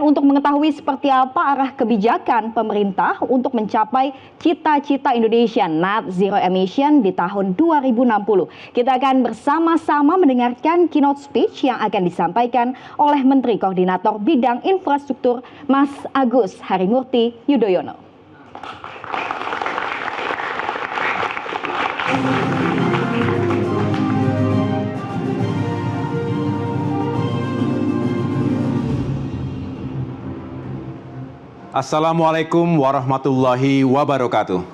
untuk mengetahui seperti apa arah kebijakan pemerintah untuk mencapai cita-cita Indonesia Net Zero Emission di tahun 2060, kita akan bersama-sama mendengarkan keynote speech yang akan disampaikan oleh Menteri Koordinator Bidang Infrastruktur Mas Agus Harimurti Yudhoyono. Assalamualaikum warahmatullahi wabarakatuh.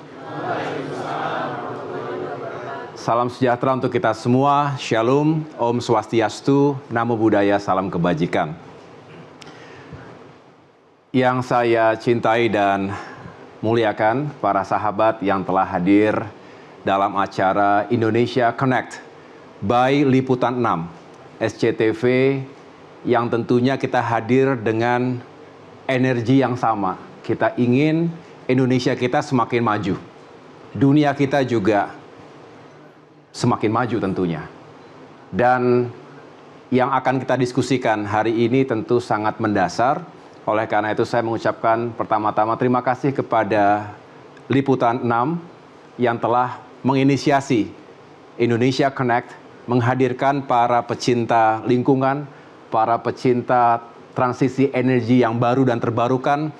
Salam sejahtera untuk kita semua. Shalom, Om Swastiastu, Namo Buddhaya, salam kebajikan. Yang saya cintai dan muliakan, para sahabat yang telah hadir dalam acara Indonesia Connect by Liputan 6, SCTV, yang tentunya kita hadir dengan energi yang sama. Kita ingin Indonesia kita semakin maju. Dunia kita juga semakin maju tentunya. Dan yang akan kita diskusikan hari ini tentu sangat mendasar. Oleh karena itu saya mengucapkan pertama-tama terima kasih kepada Liputan 6 yang telah menginisiasi Indonesia Connect, menghadirkan para pecinta lingkungan, para pecinta transisi energi yang baru dan terbarukan,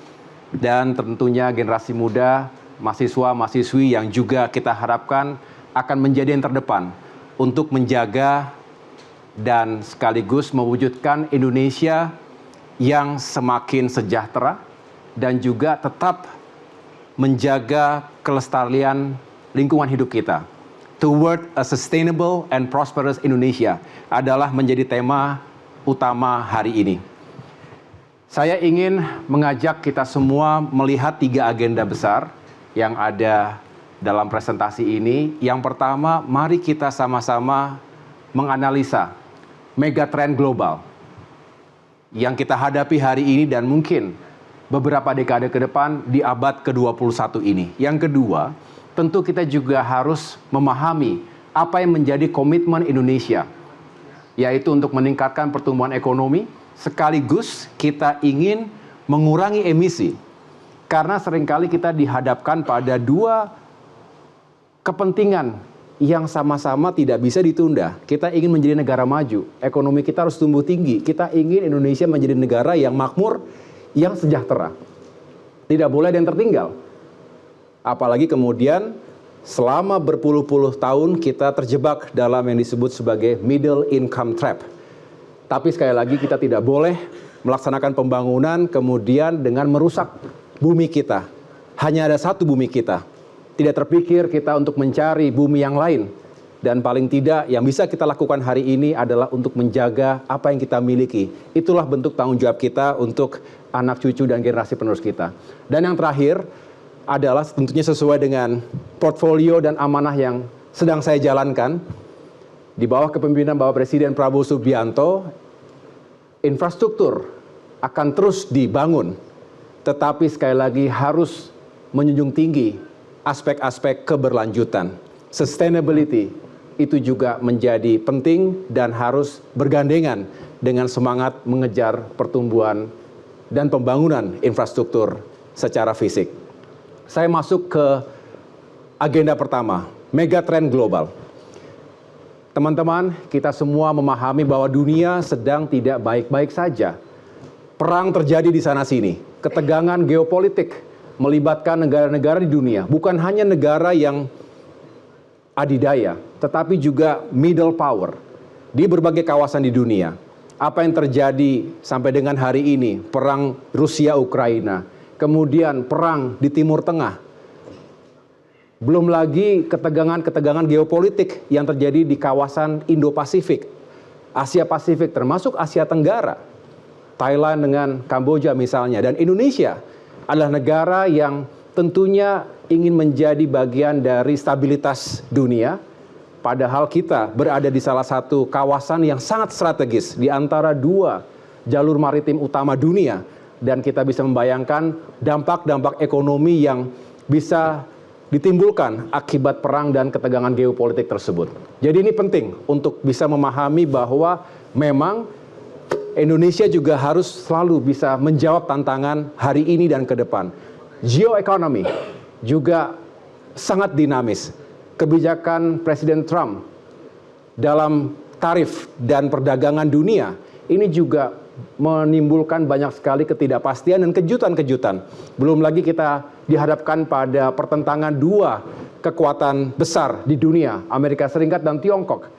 dan tentunya generasi muda, mahasiswa-mahasiswi yang juga kita harapkan akan menjadi yang terdepan untuk menjaga dan sekaligus mewujudkan Indonesia yang semakin sejahtera dan juga tetap menjaga kelestarian lingkungan hidup kita. Toward a sustainable and prosperous Indonesia adalah menjadi tema utama hari ini. Saya ingin mengajak kita semua melihat 3 agenda besar yang ada dalam presentasi ini. Yang pertama, mari kita sama-sama menganalisa megatrend global yang kita hadapi hari ini dan mungkin beberapa dekade ke depan di abad ke-21 ini. Yang kedua, tentu kita juga harus memahami apa yang menjadi komitmen Indonesia, yaitu untuk meningkatkan pertumbuhan ekonomi, sekaligus kita ingin mengurangi emisi. Karena seringkali kita dihadapkan pada 2 kepentingan yang sama-sama tidak bisa ditunda. Kita ingin menjadi negara maju, ekonomi kita harus tumbuh tinggi. Kita ingin Indonesia menjadi negara yang makmur, yang sejahtera. Tidak boleh ada yang tertinggal. Apalagi kemudian selama berpuluh-puluh tahun kita terjebak dalam yang disebut sebagai middle income trap. Tapi sekali lagi kita tidak boleh melaksanakan pembangunan kemudian dengan merusak bumi kita. Hanya ada satu bumi kita. Tidak terpikir kita untuk mencari bumi yang lain. Dan paling tidak yang bisa kita lakukan hari ini adalah untuk menjaga apa yang kita miliki. Itulah bentuk tanggung jawab kita untuk anak cucu dan generasi penerus kita. Dan yang terakhir adalah tentunya sesuai dengan portfolio dan amanah yang sedang saya jalankan. Di bawah kepemimpinan Bapak Presiden Prabowo Subianto, infrastruktur akan terus dibangun, tetapi sekali lagi harus menjunjung tinggi aspek-aspek keberlanjutan. Sustainability itu juga menjadi penting dan harus bergandengan dengan semangat mengejar pertumbuhan dan pembangunan infrastruktur secara fisik. Saya masuk ke agenda pertama, megatrend global. Teman-teman, kita semua memahami bahwa dunia sedang tidak baik-baik saja. Perang terjadi di sana-sini. Ketegangan geopolitik melibatkan negara-negara di dunia. Bukan hanya negara yang adidaya, tetapi juga middle power di berbagai kawasan di dunia. Apa yang terjadi sampai dengan hari ini, perang Rusia-Ukraina, kemudian perang di Timur Tengah. Belum lagi ketegangan-ketegangan geopolitik yang terjadi di kawasan Indo-Pasifik, Asia-Pasifik, termasuk Asia Tenggara. Thailand dengan Kamboja misalnya. Dan Indonesia adalah negara yang tentunya ingin menjadi bagian dari stabilitas dunia. Padahal kita berada di salah satu kawasan yang sangat strategis di antara 2 jalur maritim utama dunia. Dan kita bisa membayangkan dampak-dampak ekonomi yang bisa ditimbulkan akibat perang dan ketegangan geopolitik tersebut. Jadi ini penting untuk bisa memahami bahwa memang Indonesia juga harus selalu bisa menjawab tantangan hari ini dan ke depan. Geoeconomy juga sangat dinamis. Kebijakan Presiden Trump dalam tarif dan perdagangan dunia ini juga menimbulkan banyak sekali ketidakpastian dan kejutan-kejutan. Belum lagi kita dihadapkan pada pertentangan dua kekuatan besar di dunia, Amerika Serikat dan Tiongkok.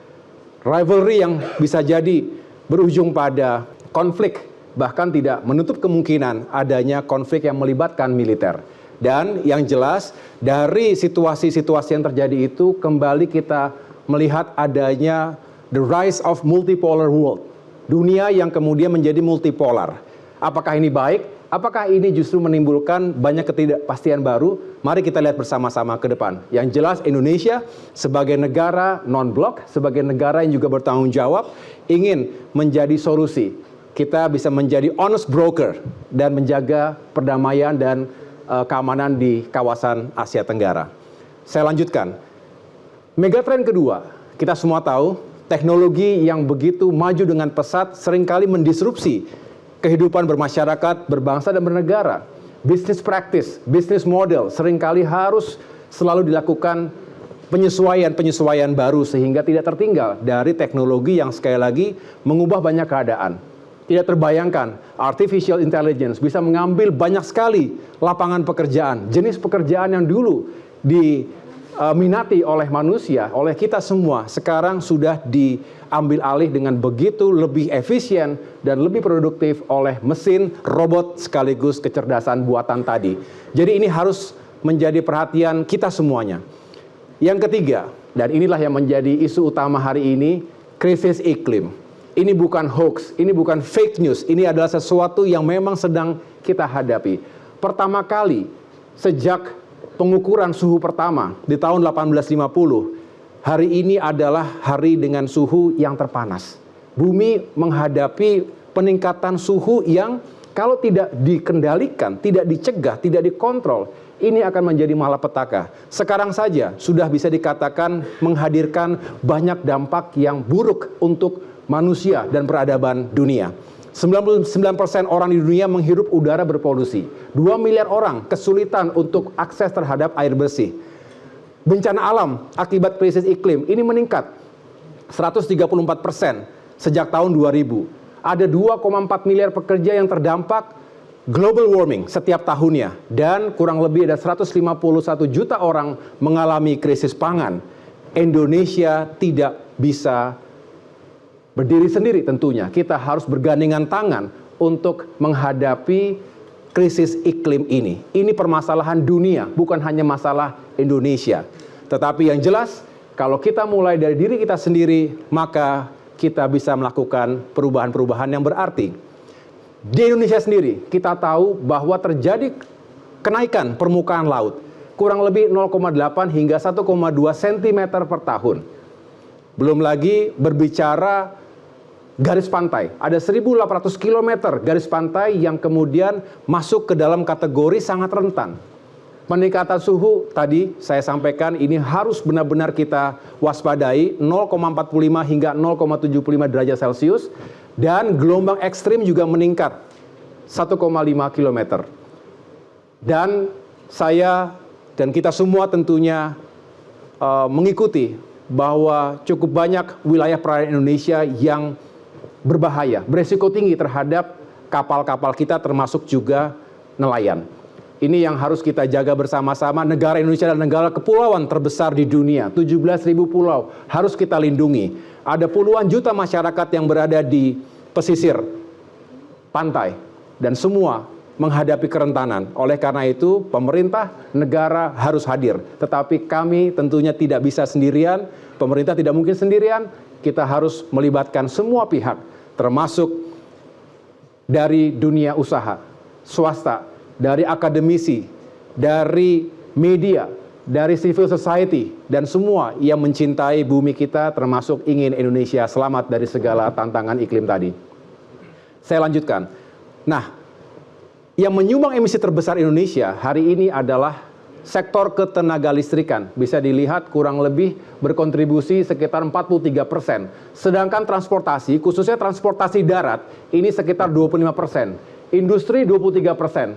Rivalry yang bisa jadi berujung pada konflik, bahkan tidak menutup kemungkinan adanya konflik yang melibatkan militer. Dan yang jelas dari situasi-situasi yang terjadi itu kembali kita melihat adanya the rise of multipolar world. Dunia yang kemudian menjadi multipolar. Apakah ini baik? Apakah ini justru menimbulkan banyak ketidakpastian baru? Mari kita lihat bersama-sama ke depan. Yang jelas Indonesia sebagai negara non-blok, sebagai negara yang juga bertanggung jawab, ingin menjadi solusi. Kita bisa menjadi honest broker dan menjaga perdamaian dan keamanan di kawasan Asia Tenggara. Saya lanjutkan. Megatrend kedua, kita semua tahu, teknologi yang begitu maju dengan pesat seringkali mendisrupsi kehidupan bermasyarakat, berbangsa dan bernegara. Business practice, business model seringkali harus selalu dilakukan penyesuaian-penyesuaian baru sehingga tidak tertinggal dari teknologi yang sekali lagi mengubah banyak keadaan. Tidak terbayangkan, artificial intelligence bisa mengambil banyak sekali lapangan pekerjaan, jenis pekerjaan yang dulu diminati oleh manusia, oleh kita semua, sekarang sudah diambil alih dengan begitu lebih efisien dan lebih produktif oleh mesin, robot, sekaligus kecerdasan buatan tadi. Jadi ini harus menjadi perhatian kita semuanya. Yang ketiga, dan inilah yang menjadi isu utama hari ini, krisis iklim. Ini bukan hoax, ini bukan fake news, ini adalah sesuatu yang memang sedang kita hadapi. Pertama kali sejak pengukuran suhu pertama di tahun 1850, hari ini adalah hari dengan suhu yang terpanas. Bumi menghadapi peningkatan suhu yang kalau tidak dikendalikan, tidak dicegah, tidak dikontrol, ini akan menjadi malapetaka. Sekarang saja sudah bisa dikatakan menghadirkan banyak dampak yang buruk untuk manusia dan peradaban dunia. 99% orang di dunia menghirup udara berpolusi. 2 miliar orang kesulitan untuk akses terhadap air bersih. Bencana alam akibat krisis iklim ini meningkat 134% sejak tahun 2000. Ada 2,4 miliar pekerja yang terdampak global warming setiap tahunnya. Dan kurang lebih ada 151 juta orang mengalami krisis pangan. Indonesia tidak bisa berdiri sendiri tentunya. Kita harus bergandengan tangan untuk menghadapi krisis iklim ini. Ini permasalahan dunia, bukan hanya masalah Indonesia. Tetapi yang jelas, kalau kita mulai dari diri kita sendiri, maka kita bisa melakukan perubahan-perubahan yang berarti. Di Indonesia sendiri, kita tahu bahwa terjadi kenaikan permukaan laut, kurang lebih 0,8 hingga 1,2 cm per tahun. Belum lagi berbicara garis pantai, ada 1.800 km garis pantai yang kemudian masuk ke dalam kategori sangat rentan. Peningkatan suhu tadi saya sampaikan ini harus benar-benar kita waspadai, 0,45 hingga 0,75 derajat Celcius, dan gelombang ekstrim juga meningkat 1,5 km. Dan saya dan kita semua tentunya mengikuti bahwa cukup banyak wilayah perairan Indonesia yang berbahaya, beresiko tinggi terhadap kapal-kapal kita termasuk juga nelayan. Ini yang harus kita jaga bersama-sama. Negara Indonesia adalah negara kepulauan terbesar di dunia. 17.000 pulau harus kita lindungi. Ada puluhan juta masyarakat yang berada di pesisir pantai. Dan semua menghadapi kerentanan. Oleh karena itu, pemerintah, negara harus hadir. Tetapi kami tentunya tidak bisa sendirian. Pemerintah tidak mungkin sendirian. Kita harus melibatkan semua pihak, termasuk dari dunia usaha, swasta, dari akademisi, dari media, dari civil society, dan semua yang mencintai bumi kita, termasuk ingin Indonesia selamat dari segala tantangan iklim tadi. Saya lanjutkan. Nah, yang menyumbang emisi terbesar Indonesia hari ini adalah sektor ketenaga listrikan bisa dilihat kurang lebih berkontribusi sekitar 43%. Sedangkan transportasi, khususnya transportasi darat, ini sekitar 25%. Industri 23%.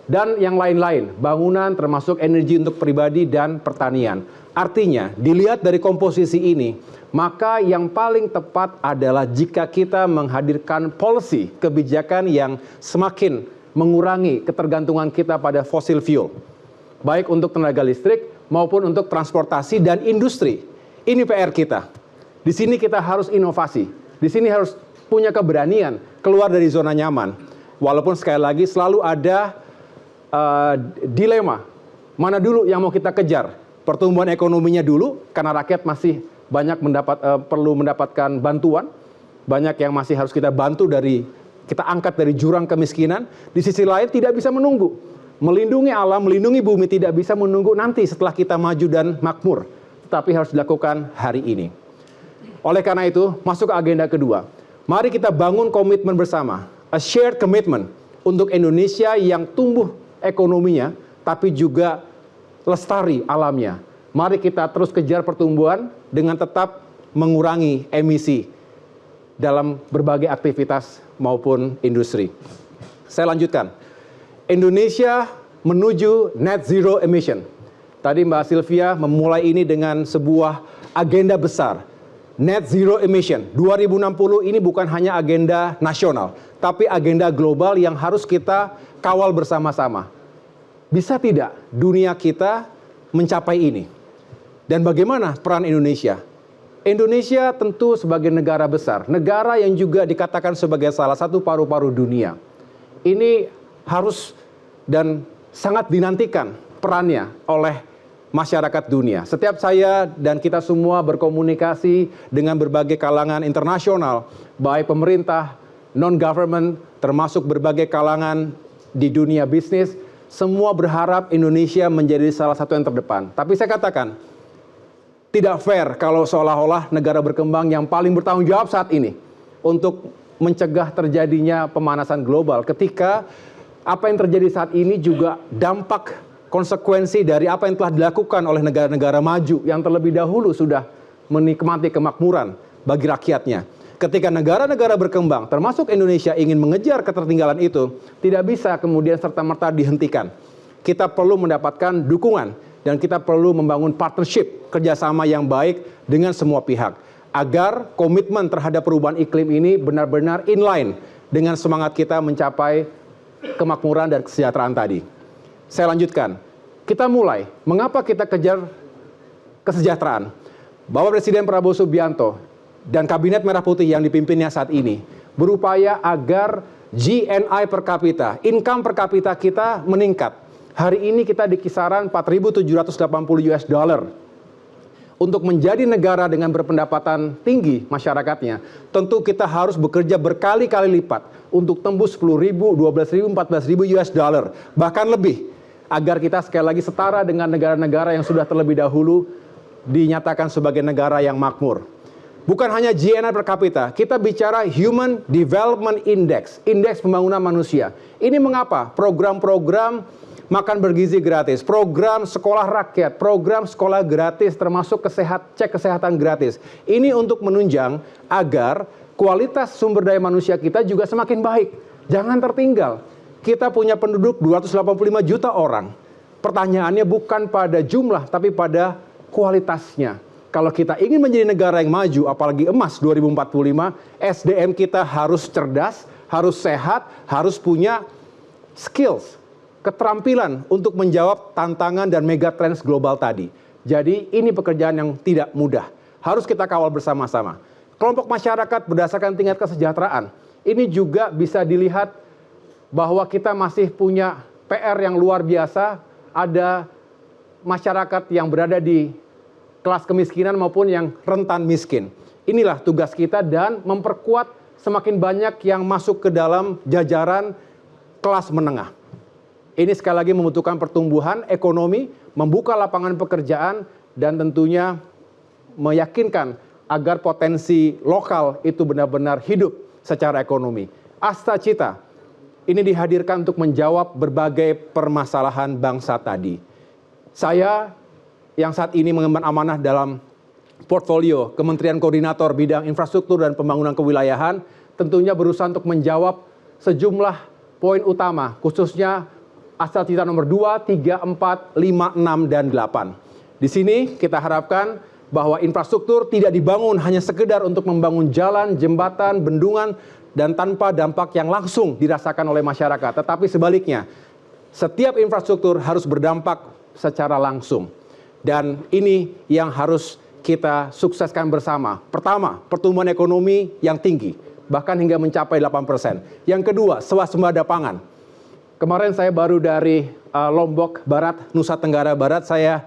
Dan yang lain-lain, bangunan termasuk energi untuk pribadi dan pertanian. Artinya, dilihat dari komposisi ini, maka yang paling tepat adalah jika kita menghadirkan policy, kebijakan yang semakin mengurangi ketergantungan kita pada fossil fuel. Baik untuk tenaga listrik maupun untuk transportasi dan industri. Ini PR kita. Di sini kita harus inovasi. Di sini harus punya keberanian keluar dari zona nyaman. Walaupun sekali lagi selalu ada dilema. Mana dulu yang mau kita kejar? Pertumbuhan ekonominya dulu, karena rakyat masih banyak perlu mendapatkan bantuan. Banyak yang masih harus kita bantu kita angkat dari jurang kemiskinan. Di sisi lain tidak bisa menunggu. Melindungi alam, melindungi bumi tidak bisa menunggu nanti setelah kita maju dan makmur. Tetapi harus dilakukan hari ini. Oleh karena itu, masuk ke agenda kedua. Mari kita bangun komitmen bersama. A shared commitment untuk Indonesia yang tumbuh ekonominya, tapi juga lestari alamnya. Mari kita terus kejar pertumbuhan dengan tetap mengurangi emisi dalam berbagai aktivitas maupun industri. Saya lanjutkan. Indonesia menuju net zero emission. Tadi Mbak Sylvia memulai ini dengan sebuah agenda besar. Net zero emission 2060 ini bukan hanya agenda nasional, tapi agenda global yang harus kita kawal bersama-sama. Bisa tidak dunia kita mencapai ini? Dan bagaimana peran Indonesia? Indonesia tentu sebagai negara besar, negara yang juga dikatakan sebagai salah satu paru-paru dunia. Ini harus dan sangat dinantikan perannya oleh masyarakat dunia. Setiap saya dan kita semua berkomunikasi dengan berbagai kalangan internasional, baik pemerintah, non-government, termasuk berbagai kalangan di dunia bisnis, semua berharap Indonesia menjadi salah satu yang terdepan. Tapi saya katakan, tidak fair kalau seolah-olah negara berkembang yang paling bertanggung jawab saat ini untuk mencegah terjadinya pemanasan global ketika apa yang terjadi saat ini juga dampak konsekuensi dari apa yang telah dilakukan oleh negara-negara maju yang terlebih dahulu sudah menikmati kemakmuran bagi rakyatnya. Ketika negara-negara berkembang, termasuk Indonesia, ingin mengejar ketertinggalan itu, tidak bisa kemudian serta-merta dihentikan. Kita perlu mendapatkan dukungan dan kita perlu membangun partnership, kerjasama yang baik dengan semua pihak, agar komitmen terhadap perubahan iklim ini benar-benar inline dengan semangat kita mencapai kemakmuran dan kesejahteraan tadi. Saya lanjutkan. Kita mulai. Mengapa kita kejar kesejahteraan? Bapak Presiden Prabowo Subianto dan Kabinet Merah Putih yang dipimpinnya saat ini berupaya agar GNI per kapita, income per kapita kita meningkat. Hari ini kita di kisaran 4.780 US dollar. Untuk menjadi negara dengan berpendapatan tinggi masyarakatnya, tentu kita harus bekerja berkali-kali lipat untuk tembus 10.000, 12.000, 14.000 US dollar, bahkan lebih, agar kita sekali lagi setara dengan negara-negara yang sudah terlebih dahulu dinyatakan sebagai negara yang makmur. Bukan hanya GNI per kapita, kita bicara Human Development Index, indeks pembangunan manusia. Ini mengapa program-program makan bergizi gratis, program sekolah rakyat, program sekolah gratis termasuk cek kesehatan gratis. Ini untuk menunjang agar kualitas sumber daya manusia kita juga semakin baik. Jangan tertinggal. Kita punya penduduk 285 juta orang. Pertanyaannya bukan pada jumlah tapi pada kualitasnya. Kalau kita ingin menjadi negara yang maju, apalagi emas 2045, SDM kita harus cerdas, harus sehat, harus punya skills, keterampilan untuk menjawab tantangan dan megatrends global tadi. Jadi ini pekerjaan yang tidak mudah. Harus kita kawal bersama-sama. Kelompok masyarakat berdasarkan tingkat kesejahteraan. Ini juga bisa dilihat bahwa kita masih punya PR yang luar biasa. Ada masyarakat yang berada di kelas kemiskinan maupun yang rentan miskin. Inilah tugas kita dan memperkuat semakin banyak yang masuk ke dalam jajaran kelas menengah. Ini sekali lagi membutuhkan pertumbuhan ekonomi, membuka lapangan pekerjaan, dan tentunya meyakinkan agar potensi lokal itu benar-benar hidup secara ekonomi. Asta Cita ini dihadirkan untuk menjawab berbagai permasalahan bangsa tadi. Saya yang saat ini mengemban amanah dalam portfolio Kementerian Koordinator Bidang Infrastruktur dan Pembangunan Kewilayahan, tentunya berusaha untuk menjawab sejumlah poin utama, khususnya asal cita nomor 2, 3, 4, 5, 6, dan 8. Di sini kita harapkan bahwa infrastruktur tidak dibangun hanya sekedar untuk membangun jalan, jembatan, bendungan, dan tanpa dampak yang langsung dirasakan oleh masyarakat. Tetapi sebaliknya, setiap infrastruktur harus berdampak secara langsung. Dan ini yang harus kita sukseskan bersama. Pertama, pertumbuhan ekonomi yang tinggi, bahkan hingga mencapai 8%. Yang kedua, swasembada pangan. Kemarin saya baru dari Lombok Barat, Nusa Tenggara Barat. Saya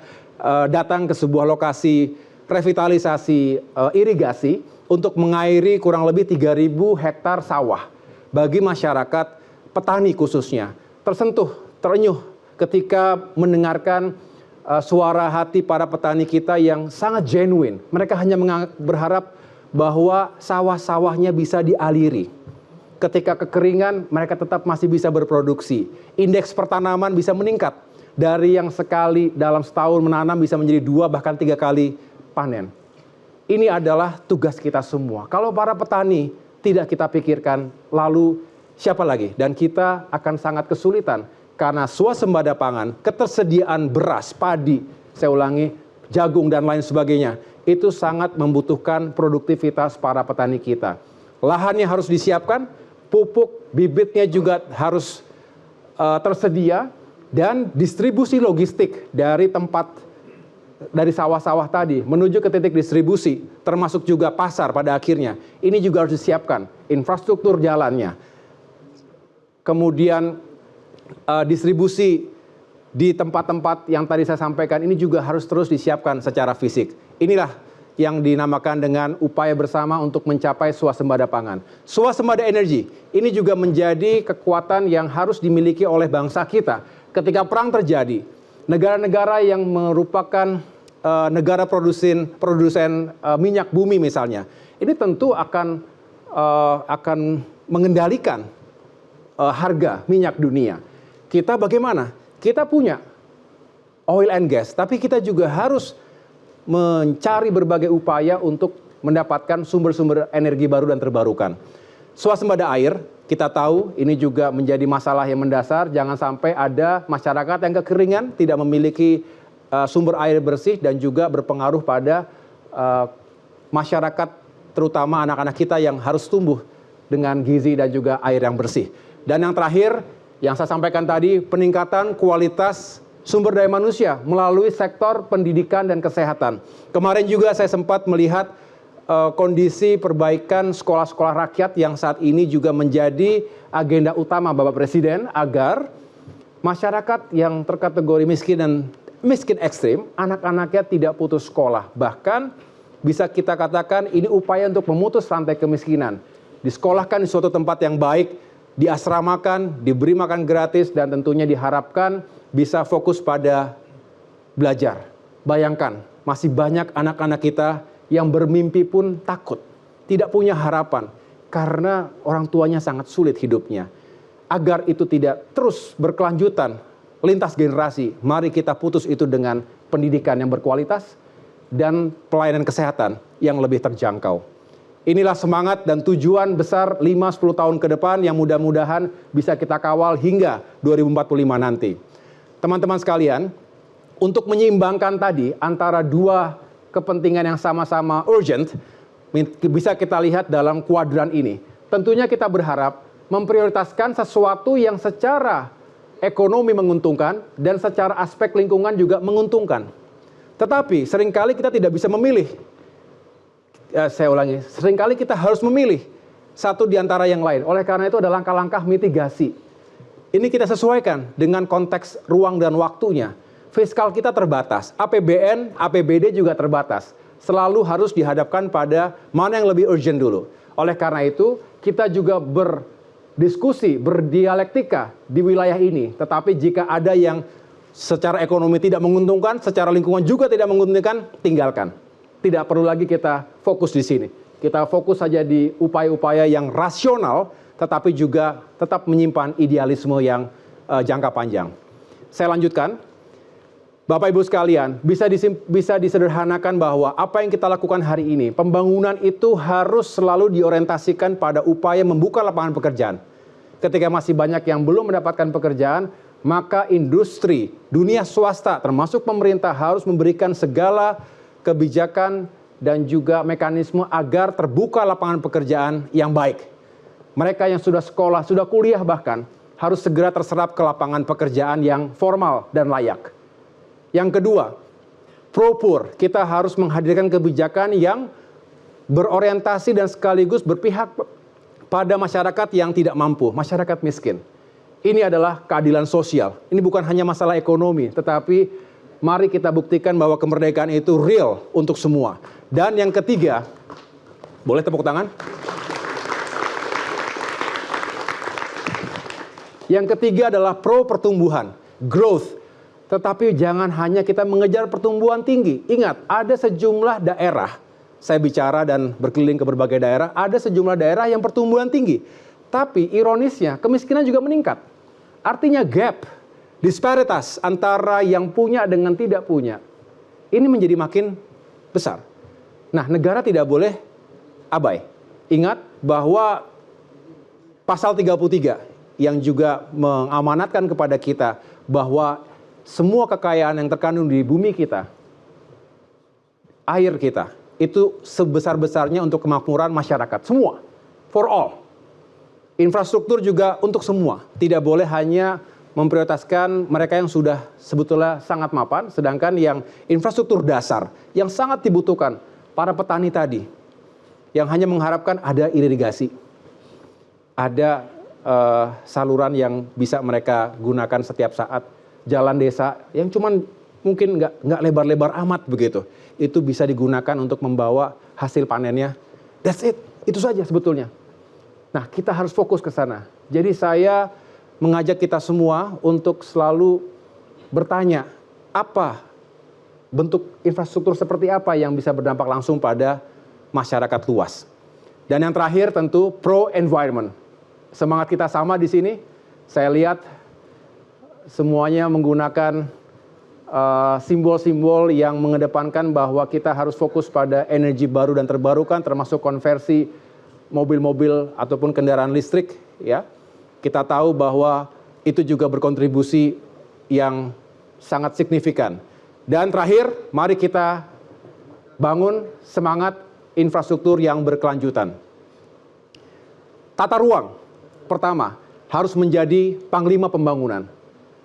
datang ke sebuah lokasi revitalisasi irigasi untuk mengairi kurang lebih 3.000 hektar sawah bagi masyarakat petani khususnya. Tersentuh, terenyuh ketika mendengarkan suara hati para petani kita yang sangat genuine. Mereka hanya berharap bahwa sawah-sawahnya bisa dialiri. Ketika kekeringan, mereka tetap masih bisa berproduksi. Indeks pertanaman bisa meningkat dari yang sekali dalam setahun menanam bisa menjadi 2 bahkan 3 kali panen. Ini adalah tugas kita semua. Kalau para petani tidak kita pikirkan, lalu siapa lagi? Dan kita akan sangat kesulitan karena swasembada pangan, ketersediaan beras, padi, saya ulangi, jagung dan lain sebagainya, itu sangat membutuhkan produktivitas para petani kita. Lahannya harus disiapkan, pupuk, bibitnya juga harus tersedia, dan distribusi logistik dari dari sawah-sawah tadi menuju ke titik distribusi, termasuk juga pasar pada akhirnya. Ini juga harus disiapkan, infrastruktur jalannya. Kemudian distribusi di tempat-tempat yang tadi saya sampaikan ini juga harus terus disiapkan secara fisik. Inilah yang dinamakan dengan upaya bersama untuk mencapai swasembada pangan. Swasembada energi, ini juga menjadi kekuatan yang harus dimiliki oleh bangsa kita. Ketika perang terjadi, negara-negara yang merupakan negara produsen minyak bumi misalnya, ini tentu akan mengendalikan harga minyak dunia. Kita bagaimana? Kita punya oil and gas, tapi kita juga harus mencari berbagai upaya untuk mendapatkan sumber-sumber energi baru dan terbarukan. Swasembada air, kita tahu ini juga menjadi masalah yang mendasar. Jangan sampai ada masyarakat yang kekeringan, tidak memiliki sumber air bersih dan juga berpengaruh pada masyarakat, terutama anak-anak kita yang harus tumbuh dengan gizi dan juga air yang bersih. Dan yang terakhir, yang saya sampaikan tadi, peningkatan kualitas sumber daya manusia melalui sektor pendidikan dan kesehatan. Kemarin juga saya sempat melihat kondisi perbaikan sekolah-sekolah rakyat yang saat ini juga menjadi agenda utama Bapak Presiden agar masyarakat yang terkategori miskin dan miskin ekstrim, anak-anaknya tidak putus sekolah. Bahkan bisa kita katakan ini upaya untuk memutus rantai kemiskinan. Disekolahkan di suatu tempat yang baik, diasramakan, diberi makan gratis, dan tentunya diharapkan bisa fokus pada belajar. Bayangkan, masih banyak anak-anak kita yang bermimpi pun takut, tidak punya harapan, karena orang tuanya sangat sulit hidupnya. Agar itu tidak terus berkelanjutan, lintas generasi, mari kita putus itu dengan pendidikan yang berkualitas dan pelayanan kesehatan yang lebih terjangkau. Inilah semangat dan tujuan besar 5-10 tahun ke depan yang mudah-mudahan bisa kita kawal hingga 2045 nanti. Teman-teman sekalian, untuk menyeimbangkan tadi antara dua kepentingan yang sama-sama urgent, bisa kita lihat dalam kuadran ini. Tentunya kita berharap memprioritaskan sesuatu yang secara ekonomi menguntungkan dan secara aspek lingkungan juga menguntungkan. Tetapi seringkali kita tidak bisa memilih. Saya ulangi, seringkali kita harus memilih satu di antara yang lain. Oleh karena itu ada langkah-langkah mitigasi. Ini kita sesuaikan dengan konteks ruang dan waktunya. Fiskal kita terbatas, APBN, APBD juga terbatas. Selalu harus dihadapkan pada mana yang lebih urgent dulu. Oleh karena itu, kita juga berdiskusi, berdialektika di wilayah ini. Tetapi jika ada yang secara ekonomi tidak menguntungkan, secara lingkungan juga tidak menguntungkan, tinggalkan. Tidak perlu lagi kita fokus di sini. Kita fokus saja di upaya-upaya yang rasional, tetapi juga tetap menyimpan idealisme yang jangka panjang. Saya lanjutkan. Bapak Ibu sekalian, bisa disederhanakan bahwa apa yang kita lakukan hari ini, pembangunan itu harus selalu diorientasikan pada upaya membuka lapangan pekerjaan. Ketika masih banyak yang belum mendapatkan pekerjaan, maka industri, dunia swasta, termasuk pemerintah harus memberikan segala kebijakan dan juga mekanisme agar terbuka lapangan pekerjaan yang baik. Mereka yang sudah sekolah, sudah kuliah bahkan, harus segera terserap ke lapangan pekerjaan yang formal dan layak. Yang kedua, propur, kita harus menghadirkan kebijakan yang berorientasi dan sekaligus berpihak pada masyarakat yang tidak mampu, masyarakat miskin. Ini adalah keadilan sosial. Ini bukan hanya masalah ekonomi, tetapi mari kita buktikan bahwa kemerdekaan itu real untuk semua. Dan yang ketiga, boleh tepuk tangan? Yang ketiga adalah pro pertumbuhan, growth. Tetapi jangan hanya kita mengejar pertumbuhan tinggi. Ingat, ada sejumlah daerah, saya bicara dan berkeliling ke berbagai daerah, ada sejumlah daerah yang pertumbuhan tinggi. Tapi ironisnya, kemiskinan juga meningkat. Artinya gap, disparitas antara yang punya dengan tidak punya, ini menjadi makin besar. Nah, negara tidak boleh abai. Ingat bahwa pasal 33 yang juga mengamanatkan kepada kita bahwa semua kekayaan yang terkandung di bumi kita, air kita, itu sebesar-besarnya untuk kemakmuran masyarakat. Semua, for all. Infrastruktur juga untuk semua. Tidak boleh hanya memprioritaskan mereka yang sudah sebetulnya sangat mapan, sedangkan yang infrastruktur dasar, yang sangat dibutuhkan, para petani tadi, yang hanya mengharapkan ada irigasi, ada saluran yang bisa mereka gunakan setiap saat, jalan desa yang cuman mungkin nggak lebar-lebar amat begitu, itu bisa digunakan untuk membawa hasil panennya. That's it, itu saja sebetulnya. Nah, kita harus fokus ke sana. Jadi saya mengajak kita semua untuk selalu bertanya, apa bentuk infrastruktur seperti apa yang bisa berdampak langsung pada masyarakat luas. Dan yang terakhir tentu pro-environment. Semangat kita sama di sini, saya lihat semuanya menggunakan simbol-simbol yang mengedepankan bahwa kita harus fokus pada energi baru dan terbarukan, termasuk konversi mobil-mobil ataupun kendaraan listrik. Ya, kita tahu bahwa itu juga berkontribusi yang sangat signifikan. Dan terakhir, mari kita bangun semangat infrastruktur yang berkelanjutan. Tata ruang, pertama, harus menjadi panglima pembangunan.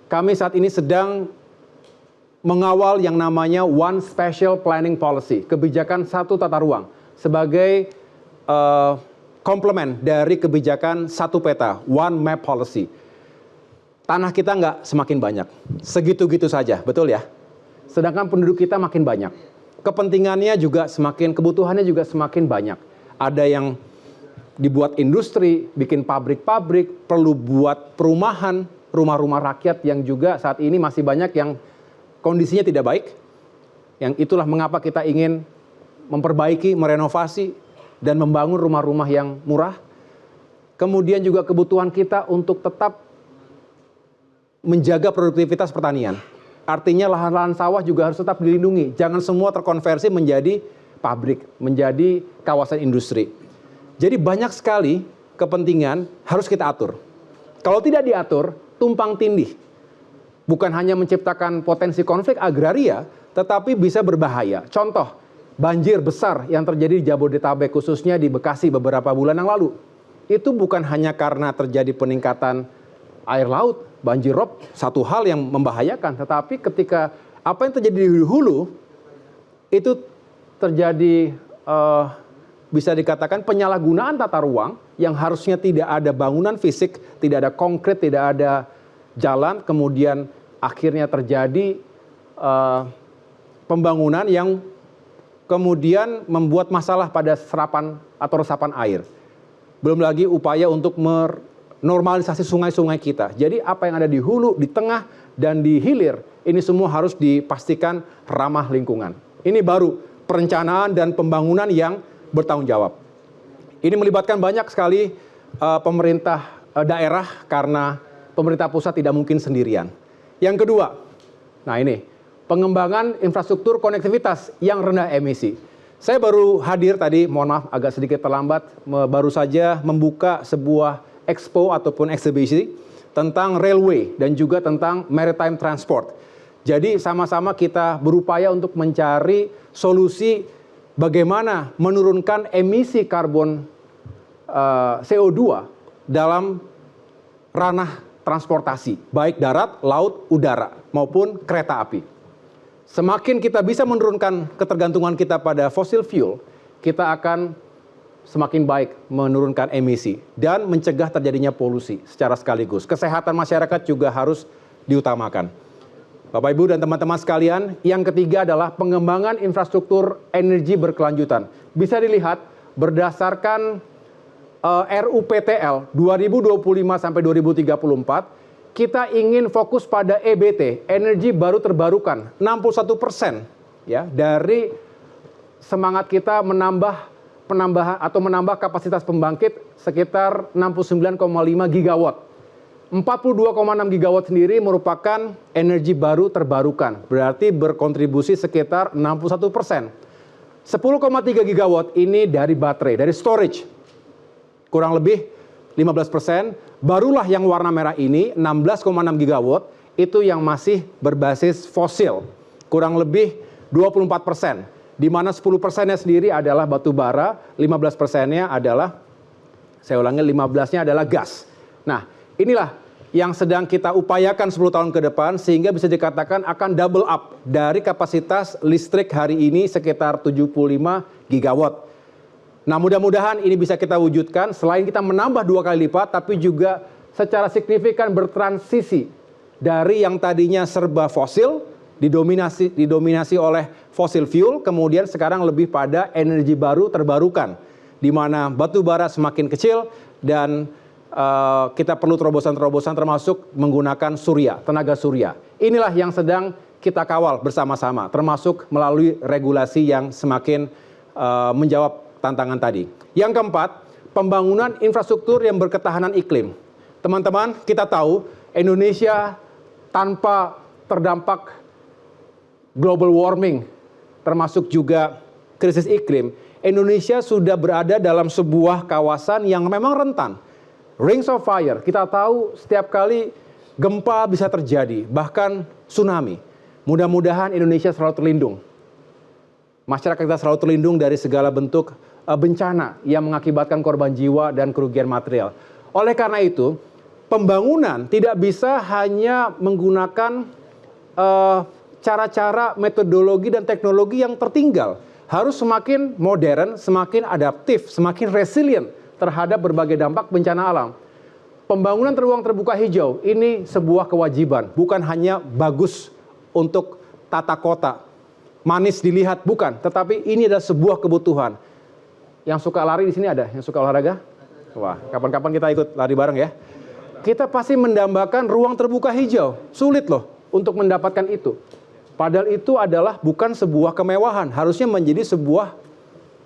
Kami saat ini sedang mengawal yang namanya One Spatial Planning Policy, kebijakan satu tata ruang, sebagai komplement dari kebijakan satu peta, One Map Policy. Tanah kita nggak semakin banyak, segitu-gitu saja, betul ya? Sedangkan penduduk kita makin banyak. Kepentingannya juga semakin, kebutuhannya juga semakin banyak. Ada yang dibuat industri, bikin pabrik-pabrik, perlu buat perumahan, rumah-rumah rakyat yang juga saat ini masih banyak yang kondisinya tidak baik. Yang itulah mengapa kita ingin memperbaiki, merenovasi, dan membangun rumah-rumah yang murah. Kemudian juga kebutuhan kita untuk tetap menjaga produktivitas pertanian. Artinya lahan-lahan sawah juga harus tetap dilindungi. Jangan semua terkonversi menjadi pabrik, menjadi kawasan industri. Jadi banyak sekali kepentingan harus kita atur. Kalau tidak diatur, tumpang tindih. Bukan hanya menciptakan potensi konflik agraria, tetapi bisa berbahaya. Contoh, banjir besar yang terjadi di Jabodetabek, khususnya di Bekasi beberapa bulan yang lalu. Itu bukan hanya karena terjadi peningkatan air laut, banjir rob, satu hal yang membahayakan. Tetapi ketika apa yang terjadi di hulu, itu terjadi bisa dikatakan penyalahgunaan tata ruang yang harusnya tidak ada bangunan fisik, tidak ada konkret, tidak ada jalan, kemudian akhirnya terjadi pembangunan yang kemudian membuat masalah pada serapan atau resapan air. Belum lagi upaya untuk menormalisasi sungai-sungai kita. Jadi apa yang ada di hulu, di tengah, dan di hilir, ini semua harus dipastikan ramah lingkungan. Ini baru perencanaan dan pembangunan yang bertanggung jawab. Ini melibatkan banyak sekali pemerintah daerah karena pemerintah pusat tidak mungkin sendirian. Yang kedua, nah ini, pengembangan infrastruktur konektivitas yang rendah emisi. Saya baru hadir tadi, mohon maaf agak sedikit terlambat, baru saja membuka sebuah expo ataupun eksibisi tentang railway dan juga tentang maritime transport. Jadi sama-sama kita berupaya untuk mencari solusi bagaimana menurunkan emisi karbon CO2 dalam ranah transportasi, baik darat, laut, udara, maupun kereta api. Semakin kita bisa menurunkan ketergantungan kita pada fossil fuel, kita akan semakin baik menurunkan emisi dan mencegah terjadinya polusi secara sekaligus. Kesehatan masyarakat juga harus diutamakan. Bapak, Ibu, dan teman-teman sekalian, yang ketiga adalah pengembangan infrastruktur energi berkelanjutan. Bisa dilihat berdasarkan RUPTL 2025 sampai 2034, kita ingin fokus pada EBT, energi baru terbarukan, 61% ya, dari semangat kita menambah kapasitas pembangkit sekitar 69,5 gigawatt. 42,6 gigawatt sendiri merupakan energi baru terbarukan, berarti berkontribusi sekitar 61%. 10,3 gigawatt ini dari baterai, dari storage. Kurang lebih 15%, barulah yang warna merah ini 16,6 gigawatt itu yang masih berbasis fosil, kurang lebih 24%, di mana 10%-nya sendiri adalah batu bara, 15%-nya adalah, saya ulangi, 15-nya adalah gas. Nah, inilah yang sedang kita upayakan 10 tahun ke depan sehingga bisa dikatakan akan double up dari kapasitas listrik hari ini sekitar 75 gigawatt. Nah, mudah-mudahan ini bisa kita wujudkan selain kita menambah 2 kali lipat, tapi juga secara signifikan bertransisi dari yang tadinya serba fosil, didominasi oleh fossil fuel, kemudian sekarang lebih pada energi baru terbarukan, di mana batu bara semakin kecil dan kita perlu terobosan-terobosan termasuk menggunakan surya, tenaga surya. Inilah yang sedang kita kawal bersama-sama, termasuk melalui regulasi yang semakin menjawab tantangan tadi. Yang keempat, pembangunan infrastruktur yang berketahanan iklim. Teman-teman, kita tahu Indonesia tanpa terdampak global warming, termasuk juga krisis iklim, Indonesia sudah berada dalam sebuah kawasan yang memang rentan. Rings of fire, kita tahu setiap kali gempa bisa terjadi, bahkan tsunami. Mudah-mudahan Indonesia selalu terlindung. Masyarakat kita selalu terlindung dari segala bentuk bencana yang mengakibatkan korban jiwa dan kerugian material. Oleh karena itu, pembangunan tidak bisa hanya menggunakan cara-cara, metodologi, dan teknologi yang tertinggal. Harus semakin modern, semakin adaptif, semakin resilient terhadap berbagai dampak bencana alam. Pembangunan ruang terbuka hijau ini sebuah kewajiban, bukan hanya bagus untuk tata kota, manis dilihat, bukan, tetapi ini adalah sebuah kebutuhan. Yang suka lari di sini ada, yang suka olahraga? Wah, kapan-kapan kita ikut lari bareng ya. Kita pasti mendambakan ruang terbuka hijau. Sulit loh untuk mendapatkan itu. Padahal itu adalah bukan sebuah kemewahan, harusnya menjadi sebuah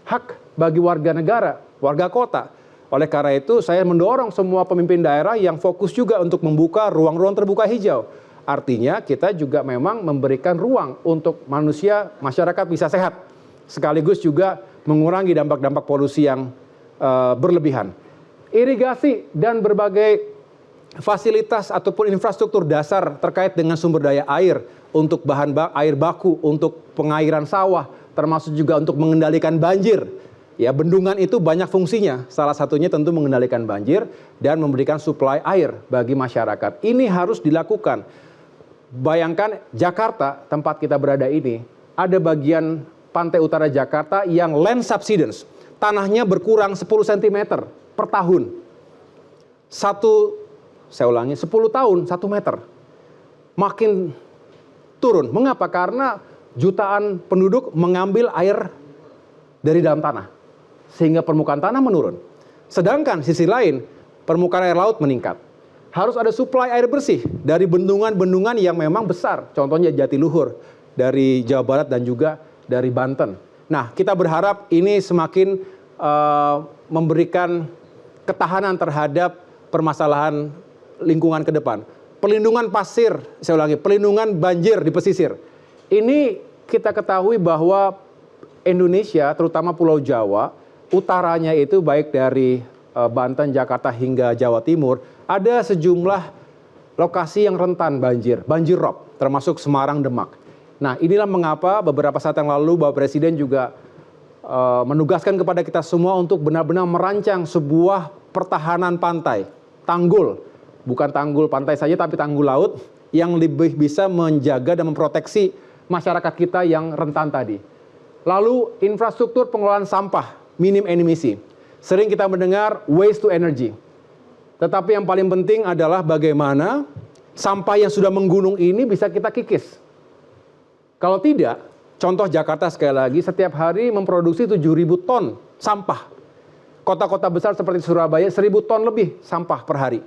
hak bagi warga negara, warga kota. Oleh karena itu, saya mendorong semua pemimpin daerah yang fokus juga untuk membuka ruang-ruang terbuka hijau. Artinya kita juga memang memberikan ruang untuk manusia, masyarakat bisa sehat. Sekaligus juga mengurangi dampak-dampak polusi yang berlebihan. Irigasi dan berbagai fasilitas ataupun infrastruktur dasar terkait dengan sumber daya air untuk air baku, untuk pengairan sawah, termasuk juga untuk mengendalikan banjir. Ya, bendungan itu banyak fungsinya. Salah satunya tentu mengendalikan banjir dan memberikan suplai air bagi masyarakat. Ini harus dilakukan. Bayangkan Jakarta, tempat kita berada ini, ada bagian pantai utara Jakarta yang land subsidence. Tanahnya berkurang 10 cm per tahun. Saya ulangi, 10 tahun, 1 meter. Makin turun. Mengapa? Karena jutaan penduduk mengambil air dari dalam tanah. Sehingga permukaan tanah menurun. Sedangkan sisi lain, permukaan air laut meningkat. Harus ada suplai air bersih dari bendungan-bendungan yang memang besar. Contohnya Jatiluhur dari Jawa Barat dan juga dari Banten. Nah, kita berharap ini semakin memberikan ketahanan terhadap permasalahan lingkungan ke depan. Perlindungan pasir, saya ulangi, perlindungan banjir di pesisir. ini kita ketahui bahwa Indonesia, terutama Pulau Jawa, utaranya itu baik dari Banten, Jakarta hingga Jawa Timur, ada sejumlah lokasi yang rentan banjir rob, termasuk Semarang, Demak. Nah, inilah mengapa beberapa saat yang lalu Bapak Presiden juga menugaskan kepada kita semua untuk benar-benar merancang sebuah pertahanan pantai, tanggul, bukan tanggul pantai saja tapi tanggul laut yang lebih bisa menjaga dan memproteksi masyarakat kita yang rentan tadi. Lalu infrastruktur pengelolaan sampah minim emisi. Sering kita mendengar waste to energy. Tetapi yang paling penting adalah bagaimana sampah yang sudah menggunung ini bisa kita kikis. Kalau tidak, contoh Jakarta sekali lagi setiap hari memproduksi 7.000 ton sampah. Kota-kota besar seperti Surabaya 1.000 ton lebih sampah per hari.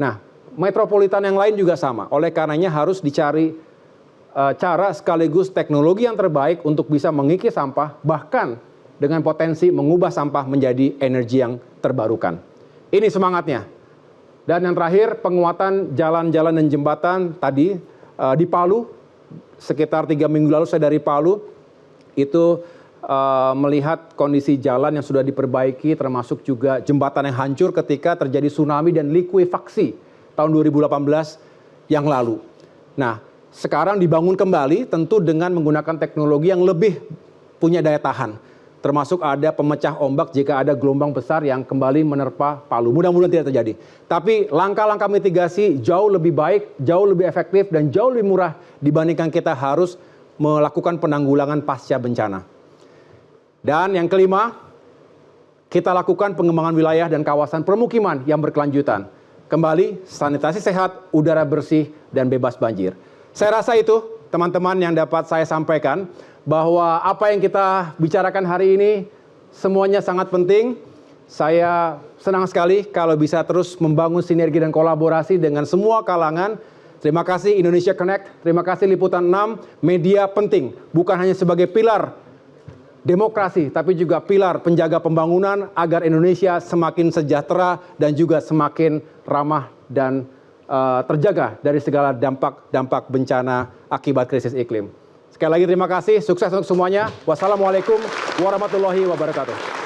Nah, metropolitan yang lain juga sama. Oleh karenanya harus dicari cara sekaligus teknologi yang terbaik untuk bisa mengikis sampah, bahkan dengan potensi mengubah sampah menjadi energi yang terbarukan. Ini semangatnya. Dan yang terakhir, penguatan jalan-jalan dan jembatan tadi di Palu, sekitar 3 minggu lalu saya dari Palu, itu melihat kondisi jalan yang sudah diperbaiki, termasuk juga jembatan yang hancur ketika terjadi tsunami dan likuifaksi tahun 2018 yang lalu. Nah, sekarang dibangun kembali tentu dengan menggunakan teknologi yang lebih punya daya tahan. Termasuk ada pemecah ombak jika ada gelombang besar yang kembali menerpa Palu. Mudah-mudahan tidak terjadi. Tapi langkah-langkah mitigasi jauh lebih baik, jauh lebih efektif, dan jauh lebih murah dibandingkan kita harus melakukan penanggulangan pasca bencana. Dan yang kelima, kita lakukan pengembangan wilayah dan kawasan permukiman yang berkelanjutan. Kembali, sanitasi sehat, udara bersih, dan bebas banjir. Saya rasa itu, teman-teman, yang dapat saya sampaikan, bahwa apa yang kita bicarakan hari ini semuanya sangat penting. Saya senang sekali kalau bisa terus membangun sinergi dan kolaborasi dengan semua kalangan. Terima kasih Indonesia Connect, terima kasih Liputan 6, media penting, bukan hanya sebagai pilar demokrasi, tapi juga pilar penjaga pembangunan agar Indonesia semakin sejahtera dan juga semakin ramah dan terjaga dari segala dampak bencana akibat krisis iklim. Sekali lagi terima kasih, sukses untuk semuanya. Wassalamualaikum warahmatullahi wabarakatuh.